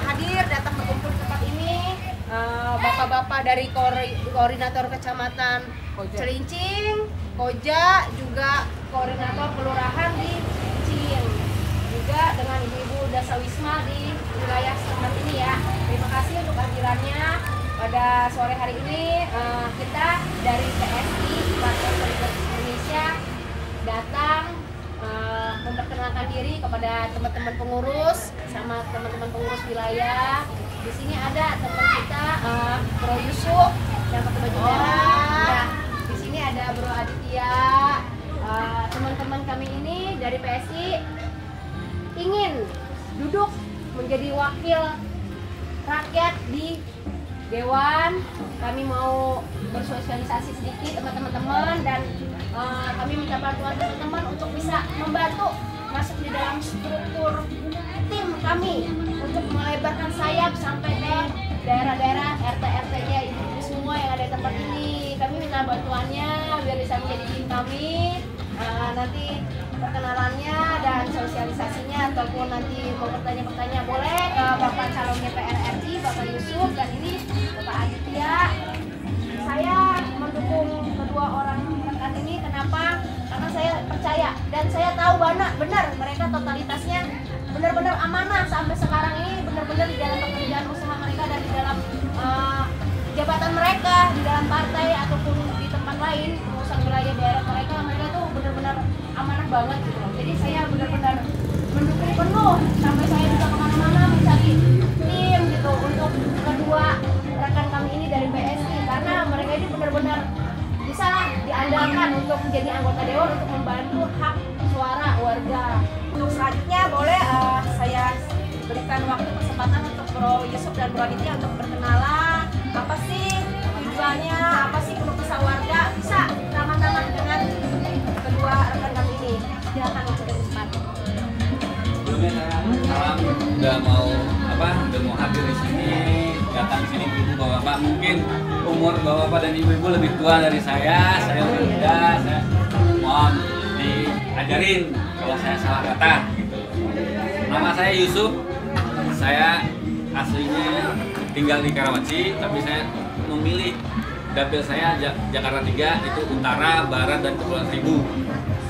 Hadir datang berkumpul di tempat ini, bapak-bapak dari koordinator kecamatan Celincing, Koja, juga koordinator kelurahan di Cilincing, juga dengan ibu-ibu Dasawisma di wilayah setempat ini ya. Terima kasih untuk kehadirannya pada sore hari ini. Kita dari PSI Partai Solidaritas Indonesia datang memperkenalkan diri kepada teman-teman pengurus sama teman-teman pengurus wilayah. Di sini ada teman kita Bro Yusuf yang pakai baju merah. Ya, di sini ada Bro Aditya. Teman-teman kami ini dari PSI ingin duduk menjadi wakil rakyat di Dewan. Kami mau bersosialisasi sedikit teman-teman dan kami minta bantuan teman-teman untuk bisa membantu masuk di dalam struktur tim kami untuk melebarkan sayap sampai ke daerah-daerah RT-RT-nya ibu-ibu semua yang ada di tempat ini. Kami minta bantuannya biar bisa menjadi tim kami. Nanti perkenalannya dan sosialisasinya ataupun nanti mau bertanya-bertanya boleh ke Bapak calon DPR RI, Bapak Yusuf, dan ini Bapak Aditya. Saya mendukung kedua orang rekan ini. Kenapa? Karena saya percaya dan saya tahu benar mereka totalitasnya benar-benar amanah sampai sekarang ini, benar-benar di dalam pekerjaan usaha mereka dan di dalam jabatan mereka di dalam partai ataupun di tempat lain pengurusan wilayah daerah mereka tuh benar-benar amanah banget gitu loh. Jadi saya benar-benar mendukung penuh sampai saya juga kemana-mana mencari tim gitu untuk kedua rekan kami ini dari PSI, karena mereka ini benar-benar bisa diandalkan untuk menjadi anggota dewan untuk membantu hak suara warga. Untuk selanjutnya boleh saya berikan waktu kesempatan untuk Bro Yusuf dan Bro Aditya untuk berkenalan. Apa sih tujuannya, apa sih keluh kesah warga, bisa ramah-ramah dengan kedua rekan kami ini. Silakan untuk kesempatan. Sebelumnya saya salam, udah mau hadir di sini, datang sini ibu bapak, mungkin umur bapak dan ibu-ibu lebih tua dari saya lebih muda, saya mohon diajarin kalau saya salah kata gitu. Nama saya Yusuf, saya aslinya tinggal di Karawaci, tapi saya memilih dapil saya Jakarta 3 itu Utara, Barat, dan Kepulauan Seribu.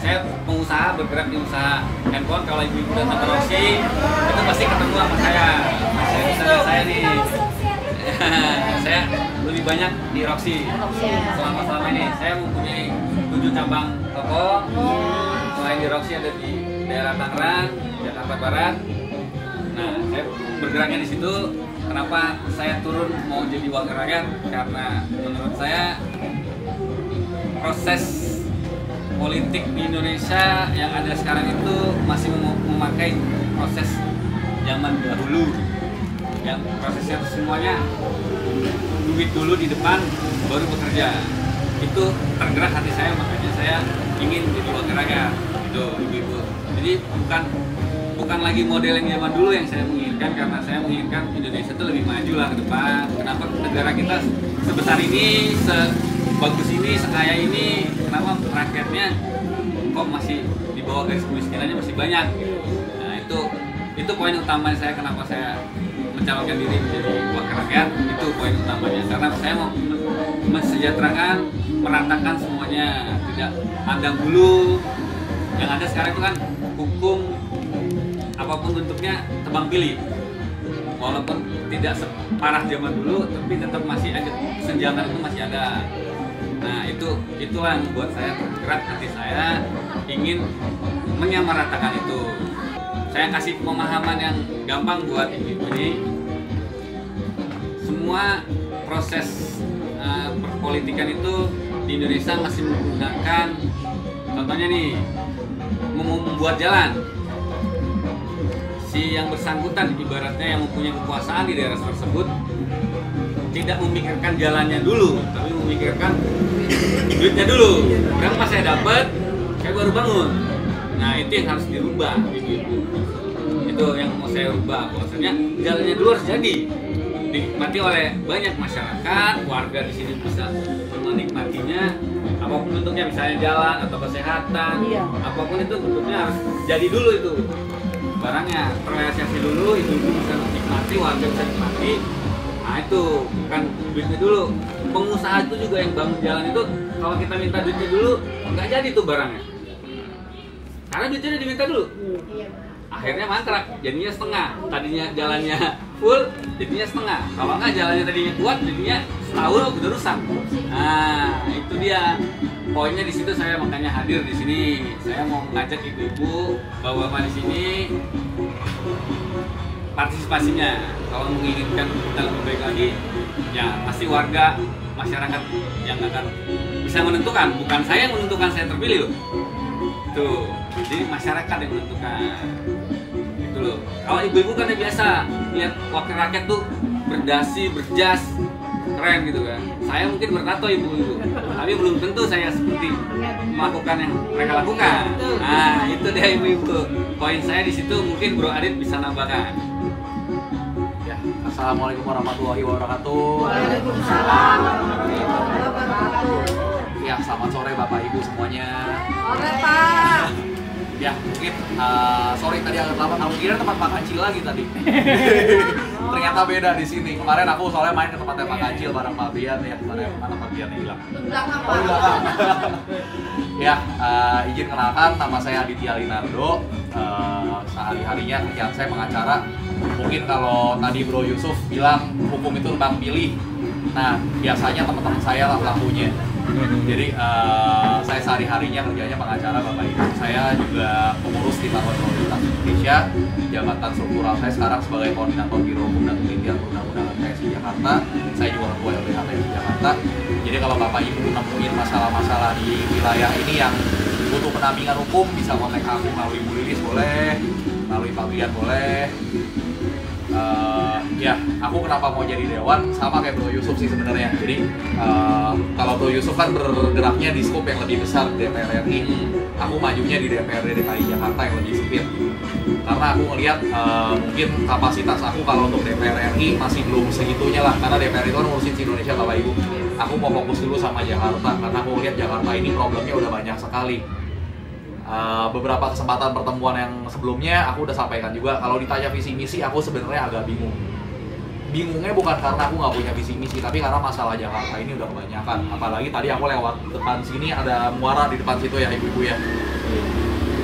Saya pengusaha, bergerak di usaha handphone. Kalau ibu-ibu datang ke Roxy itu pasti ketemu sama saya. Saya nih saya lebih banyak di Roxy selama ini. Saya mempunyai 7 cabang toko. Selain di Roxy ada di daerah Tangerang, Jakarta Barat. Nah, saya bergeraknya di situ. Kenapa saya turun mau jadi wakil rakyat? Karena menurut saya proses politik di Indonesia yang ada sekarang itu masih memakai proses zaman dahulu, yang prosesnya semuanya duit dulu di depan baru bekerja. Itu tergerak hati saya, makanya saya ingin jadi wakil rakyat itu ibu-ibu. Jadi bukan lagi model yang zaman dulu yang saya menginginkan, karena saya menginginkan Indonesia itu lebih maju lah ke depan. Kenapa negara kita sebesar ini, sebagus ini, sekaya ini, kenapa rakyatnya kok masih di bawah garis kemiskinannya masih banyak gitu. Nah, itu poin utama saya kenapa saya mencalonkan diri menjadi wakil rakyat. Itu poin utamanya karena saya mau mensejahterakan, meratakan semuanya, tidak pandang bulu. Yang ada sekarang itu kan hukum apapun bentuknya tebang pilih, walaupun tidak separah zaman dulu tapi tetap masih ada kesenjangan, itu masih ada. Nah itulah yang membuat saya tergerak, hati saya ingin menyamaratakan itu. Saya kasih pemahaman yang gampang buat ibu-ibu ini. Semua proses perpolitikan itu di Indonesia masih menggunakan, contohnya nih, membuat jalan. Si yang bersangkutan ibaratnya yang mempunyai kekuasaan di daerah tersebut tidak memikirkan jalannya dulu, tapi memikirkan duitnya dulu. Berapa saya dapat, saya baru bangun. Nah itu yang harus dirubah, ibu-ibu. Itu yang mau saya rubah, bahwasanya jalannya dulu harus jadi dinikmati oleh banyak masyarakat, warga di sini bisa menikmatinya, apapun bentuknya, misalnya jalan atau kesehatan, apapun itu bentuknya harus jadi dulu itu barangnya, terrealisasi dulu, itu bisa menikmati, warga bisa nikmati. Nah itu bukan duitnya dulu. Pengusaha itu juga yang bangun jalan itu, kalau kita minta duitnya dulu nggak jadi tuh barangnya, karena duitnya diminta dulu. Akhirnya mangkrak, jadinya setengah. Tadinya jalannya full, jadinya setengah. Kalau nggak jalannya tadinya kuat, jadinya setahun udah rusak. Nah, itu dia. Poinnya di situ saya makanya hadir di sini. Saya mau mengajak ibu-ibu, bapak-bapak di sini partisipasinya. Kalau menginginkan kita lebih baik lagi, ya pasti warga, masyarakat yang akan bisa menentukan. Bukan saya yang menentukan saya terpilih loh. Tuh, jadi masyarakat yang menentukan. Itu loh. Kalau ibu-ibu kan yang biasa lihat wakil rakyat tuh berdasi, berjas, keren gitu kan. Saya mungkin bertato ibu-ibu, tapi belum tentu saya seperti melakukan yang mereka lakukan. Nah, itu dia ibu-ibu. Poin saya di situ mungkin Bro Adit bisa nambahkan. Ya, assalamualaikum warahmatullahi wabarakatuh. Waalaikumsalam warahmatullahi wabarakatuh. Ya, selamat sore Bapak Ibu semuanya. Sore Pak. Ya, mungkin sorry tadi agak lama. Aku kira tempat Pak Kancil lagi tadi. Ternyata beda di sini. Kemarin aku soalnya main ke tempatnya Pak Kancil bareng Pak Bian ya. Kemarin mana Pak Bian hilang? Belakang Oh, di belakang. Ya, izin kenalkan, nama saya Aditya Linardo. Sehari-harinya kerjaan saya pengacara. Mungkin kalau tadi Bro Yusuf bilang hukum itu tebang pilih. Nah, biasanya teman-teman saya lah pelakunya. Jadi saya sehari-harinya kerjanya pengacara Bapak Ibu. Saya juga pengurus di Partai Solidaritas Indonesia. Jabatan struktural saya sekarang sebagai koordinator Biro Hukum dan Penelitian Perundang-undangan PSI Jakarta. Saya juga ketua LBH PSI Jakarta. Jadi kalau Bapak Ibu nemuin masalah-masalah di wilayah ini yang butuh pendampingan hukum, bisa kontak aku melalui Bu Lilis boleh, melalui Pak Bian boleh. Ya, aku kenapa mau jadi dewan sama kayak Bro Yusuf sih sebenarnya. Jadi kalau Bro Yusuf kan bergeraknya di skop yang lebih besar di DPR RI, aku majunya di DPRD DKI Jakarta yang lebih sempit. Karena aku ngelihat mungkin kapasitas aku kalau untuk DPR RI masih belum segitunya lah, karena DPR itu kan ngurusin Indonesia Bapak Ibu. Aku mau fokus dulu sama Jakarta karena aku ngelihat Jakarta ini problemnya udah banyak sekali. Beberapa kesempatan pertemuan yang sebelumnya aku udah sampaikan juga, kalau ditanya visi misi aku sebenarnya agak bingung. Bingungnya bukan karena aku nggak punya visi misi, tapi karena masalah Jakarta ini udah kebanyakan. Apalagi tadi aku lewat depan sini ada muara di depan situ ya ibu-ibu ya.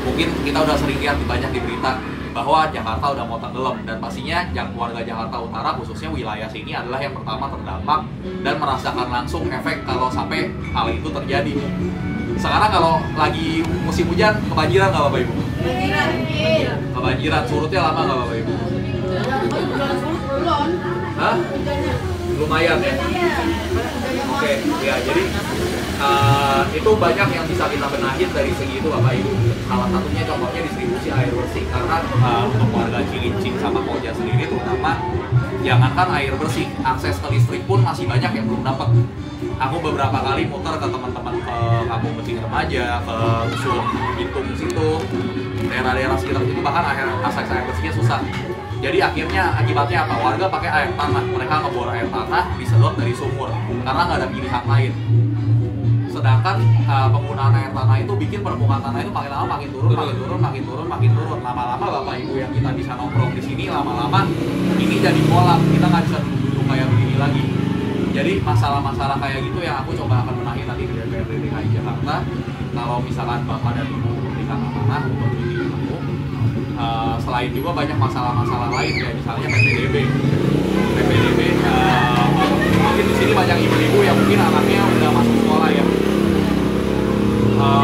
Mungkin kita udah sering lihat banyak di berita bahwa Jakarta udah mau tenggelam, dan pastinya yang warga Jakarta Utara khususnya wilayah sini adalah yang pertama terdampak dan merasakan langsung efek kalau sampai hal itu terjadi. Sekarang kalau lagi musim hujan, kebanjiran nggak Bapak Ibu? Kebanjiran, surutnya lama nggak Bapak Ibu? Hah? Lumayan ya? Oke, ya jadi itu banyak yang bisa kita benahin dari segi itu Bapak Ibu. Salah satunya contohnya distribusi air bersih, karena untuk warga Cilincing sama Koja sendiri terutama, jangankan air bersih, akses ke listrik pun masih banyak yang belum dapat. Aku beberapa kali muter ke teman-teman ke Kampung Mesin Remaja, ke Sulung Bitung situ, daerah-daerah sekitar itu, bahkan akses air bersihnya susah. Jadi akhirnya akibatnya apa? Warga pakai air tanah, mereka ngebor air tanah disedot dari sumur karena nggak ada pilihan lain. Sedangkan penggunaan air tanah itu bikin permukaan tanah itu makin lama makin turun. Lama-lama Bapak Ibu yang kita bisa nongkrong di sini, lama-lama ini jadi kolam. Kita nggak bisa duduk kayak begini lagi. Jadi masalah-masalah kayak gitu yang aku coba akan benahi nanti di DPRD DKI Jakarta. Kalau misalkan Bapak dan Ibu memberikan amanah untuk ini aku, selain juga banyak masalah-masalah lain kayak misalnya PPDB. Mungkin di sini banyak ibu-ibu yang mungkin anaknya udah masuk sekolah ya.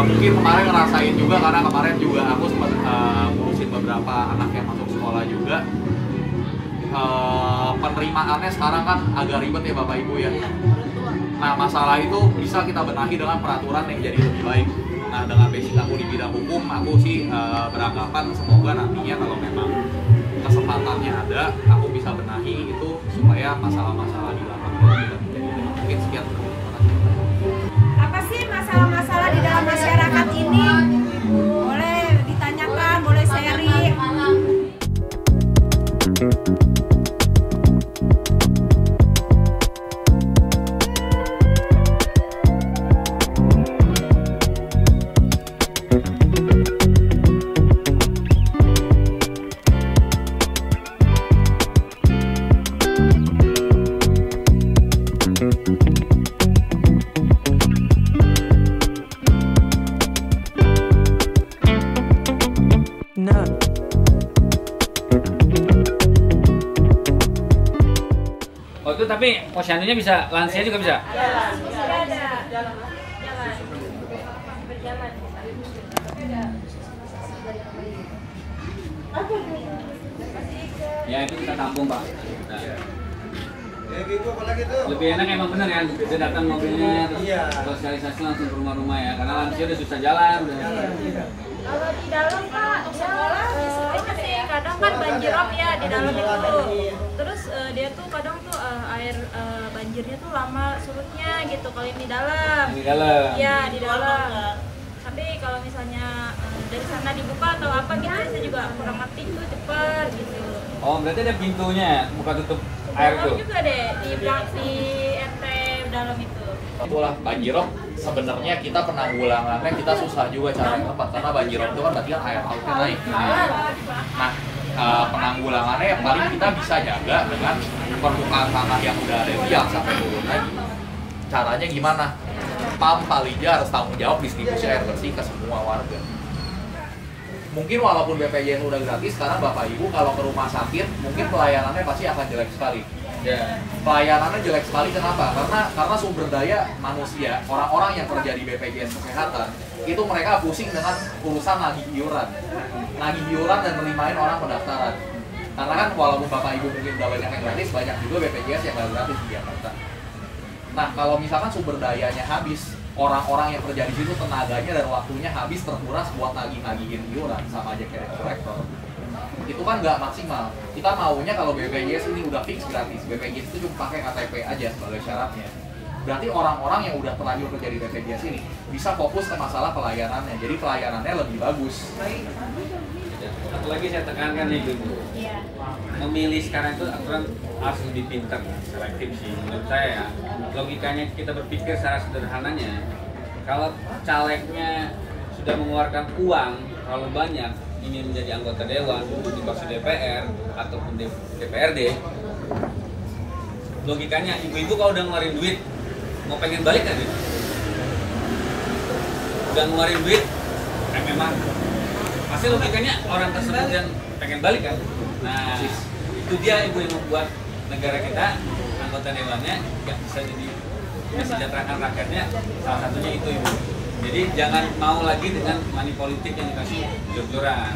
Mungkin kemarin ngerasain juga karena kemarin juga aku sempat ngurusin beberapa anak yang masuk sekolah juga. Penerimaannya sekarang kan agak ribet ya Bapak Ibu ya. Nah masalah itu bisa kita benahi dengan peraturan yang jadi lebih baik. Nah dengan basic aku di bidang hukum, aku sih beranggapan semoga nantinya kalau memang kesempatannya ada, aku bisa benahi itu supaya masalah-masalah di lapangan tidak terjadi. Mungkin sekian. Apa sih masalah-masalah di dalam masyarakat ini? Boleh ditanyakan, boleh sharing. Oh itu tapi posyandunya bisa, lansia juga bisa? Ya itu kita tampung Pak. Nah. Lebih enak emang bener ya, kita datang mobilnya terus sosialisasi langsung ke rumah-rumah ya, karena lansia udah susah jalan. Kalau di dalam Pak, sekolah ini sih kadang kan banjirop ya di dalam itu. Terus dia tuh kadang tuh air banjirnya tuh lama surutnya gitu kalau yang di dalam. Di dalam. Iya, di dalam. Tapi kalau misalnya dari sana dibuka atau apa gitu saya juga kurang ngerti tuh cepet gitu. Oh, berarti ada pintunya, buka tutup air tuh. Juga deh di RT dalam itu. Itulah banjirop sebenarnya kita penanggulangannya kita susah juga caranya Pak, karena banjirop itu kan berarti kan air lautnya naik. Nah, penanggulangannya yang paling kita bisa jaga dengan permukaan tanah yang udah ada yang sampai turun lagi. Caranya gimana? PAM Palija harus tanggung jawab distribusi air bersih ke semua warga. Mungkin walaupun BPJS udah gratis, sekarang Bapak Ibu kalau ke rumah sakit mungkin pelayanannya pasti akan jelek sekali. Ya. Pelayanannya jelek sekali kenapa? Karena sumber daya manusia, orang-orang yang kerja di BPJS Kesehatan itu mereka pusing dengan urusan nagih iuran dan nerimain orang pendaftaran. Karena kan walaupun Bapak Ibu mungkin udah banyak yang gratis, banyak juga BPJS yang nggak gratis di Jakarta. Nah kalau misalkan sumber dayanya habis, orang-orang yang kerja di situ tenaganya dan waktunya habis terkuras buat nagihin iuran sama aja kayak kolektor. Itu kan nggak maksimal. Kita maunya kalau BPJS ini udah fix gratis, BPJS itu cuma pakai KTP aja sebagai syaratnya. Berarti orang-orang yang udah terlanjur kerja di BPJS ini bisa fokus ke masalah pelayanannya, jadi pelayanannya lebih bagus. Satu lagi saya tekankan nih Ibu. Memilih sekarang itu aturan harus lebih pintar, selektif sih menurut saya ya. Logikanya kita berpikir secara sederhananya, kalau calegnya sudah mengeluarkan uang terlalu banyak ingin menjadi anggota dewan di bawah DPR ataupun DPRD, logikanya ibu-ibu kalau udah ngeluarin duit mau pengen balik kan gitu? Udah ngeluarin duit memang pasti logikanya orang tersebut yang pengen balik kan. Nah itu dia ibu yang membuat negara kita anggota dewannya nggak bisa jadi mesejahterakan rakyatnya, salah satunya itu ibu. Jadi jangan mau lagi dengan money politik yang dikasih jor-joran.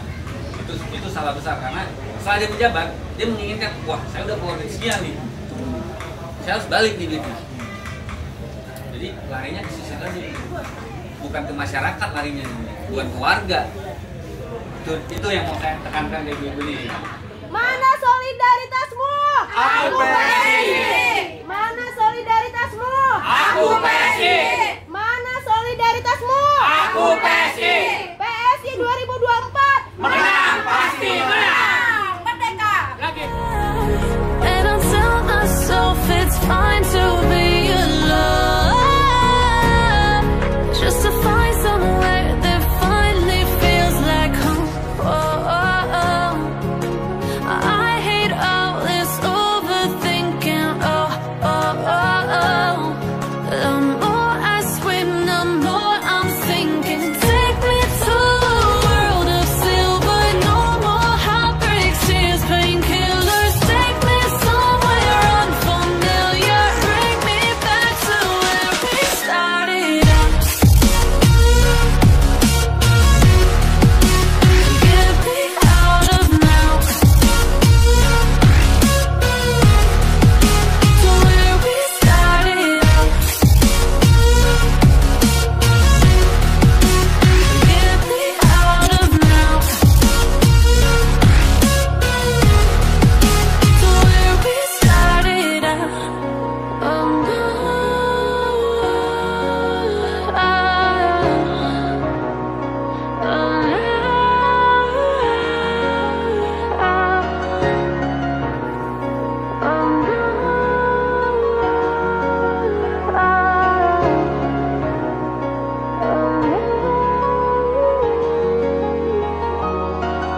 Itu salah besar karena setelah dia menjabat dia menginginkan, wah saya udah keluarin sekian nih, saya harus balik nih duitnya. Jadi larinya ke sisi lain, bukan ke masyarakat larinya, bukan ke warga. Itu yang mau saya tekankan dari ibu ini. Mana solidaritasmu? Aku PSI. Mana solidaritasmu? Aku PSI. Mana solidaritasmu? Aku PSI. PSI 2024. Menang, pasti menang. Merdeka. Lagi. And I'll tell myself it's fine to be alone.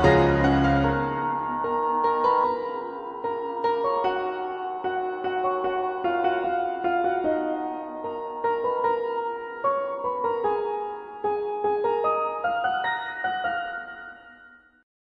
you.